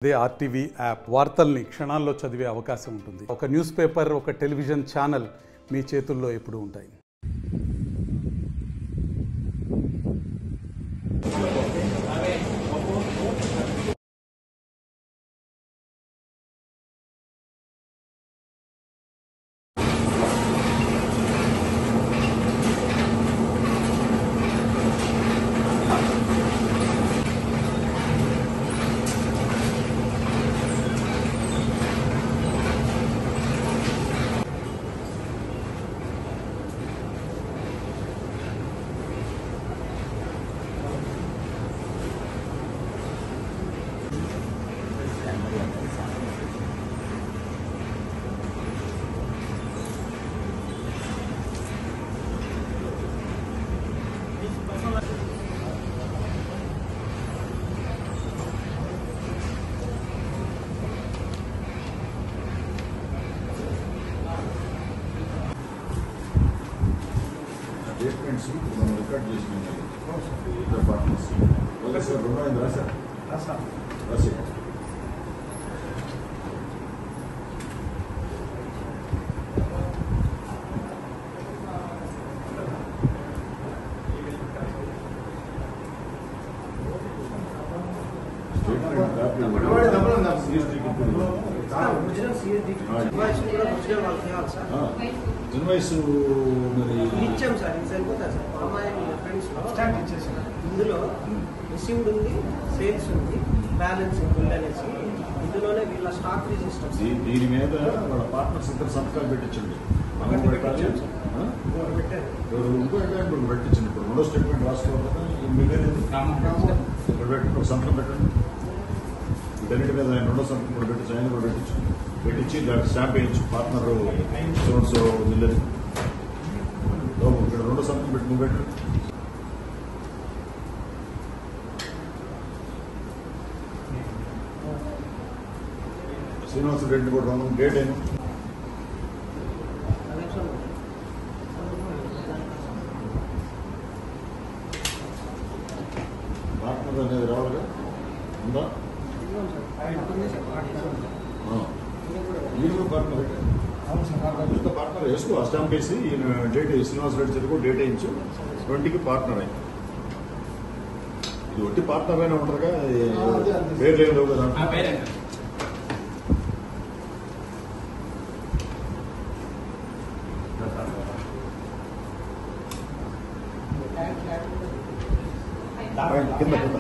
అదే RTV app వార్తల్ని క్షణాల్లో చదివే అవకాశం ఉంటుంది. ఒక న్యూస్ పేపర్, ఒక టెలివిజన్ ఛానల్ మీ చేతుల్లో ఎప్పుడూ ఉంటాయి. స్టేట్మెంట్స్ మనం రికార్డ్ చేసినాం. ఇద్దరు పార్ట్నర్స్ ఓకే సార్, రెండో రాశారు రాసి ఇన్వాయిస్ మరి ఇచ్చాం సార్, ఇది సరిపోతుంది సార్. అమ్మాయి ఇందులో రిసీవ్డ్ ఉంది, సేల్స్ ఉంది, బ్యాలెన్స్ ఉంది అనేసి ఇందులోనే వీళ్ళ స్టాక్ రిజిస్టర్. దీని మీద వాళ్ళ పార్ట్నర్స్ ఇద్దరు సంతకాలు పెట్టించండి. మనం పెట్టాలి, ఇంకో ఇప్పుడు పెట్టించండి. ఇప్పుడు రెండో స్టేట్మెంట్ రాసుకోవాలి. ఇప్పుడు పెట్టి ఒక సంతకం పెట్టండి. వీటన్నిటి మీద ఆయన రెండో సంతకం కూడా పెట్టించి, ఆయన కూడా పెట్టించి దానికి స్టాంప్ వేయించు. పార్ట్నర్ సో విలేజ్ ఇక్కడ రెండో సంతకం పెట్టి నువ్వు పెట్టు. శ్రీనివాస రెడ్డి కూడా డేట్ అయినా పార్ట్నర్ అనేది రావాలిగా ఉందా? ఈయన పార్ట్నర్ పార్ట్నర్ వేసుకో. ఆ స్టాంప్ వేసి ఈయన డేట్ శ్రీనివాస రెడ్డి చదువు డేట్ వేయించు. 20కి పార్ట్నర్ అయింది. ఇది ఒట్టి పార్ట్నర్ అయినా ఉంటారుగా, పేర్లు ఏం లేవు కదా. కింద కింద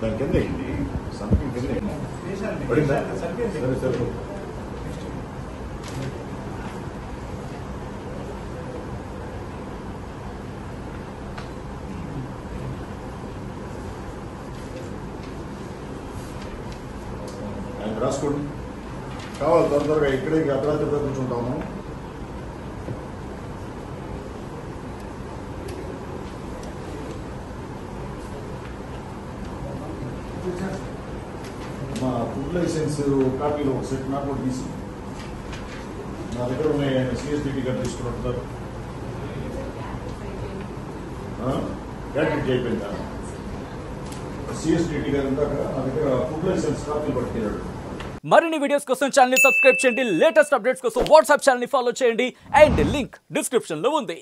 దాని కింద సంతకం కింద పడిందా? సరే సరే. ఆయన రాసుకోండి. కావాలి త్వరగా ఇక్కడే అర్ధరాత్రి కూర్చుంటాము. మా ఫుడ్ లైసెన్స్ కాపీలో ఒక సెట్ నాకు కూడా తీసి నా దగ్గర ఉన్నాయి. ఆయన సిఎస్డిటీ గారు తీసుకున్నట్టున్నారు. క్యాటరింగ్ అయిపోయిందా? సిఎస్డిటీ గారు ఇందాక నా దగ్గర ఫుడ్ లైసెన్స్ కాపీలు పట్టుకెళ్ళాడు. మరిన్ని వీడియోస్ కోసం ఛానల్ ని సబ్స్క్రైబ్ చేయండి. లేటెస్ట్ అప్డేట్స్ కోసం వాట్సాప్ ఛానల్ ని ఫాలో చేయండి. అండ్ లింక్ డిస్క్రిప్షన్ లో ఉంది.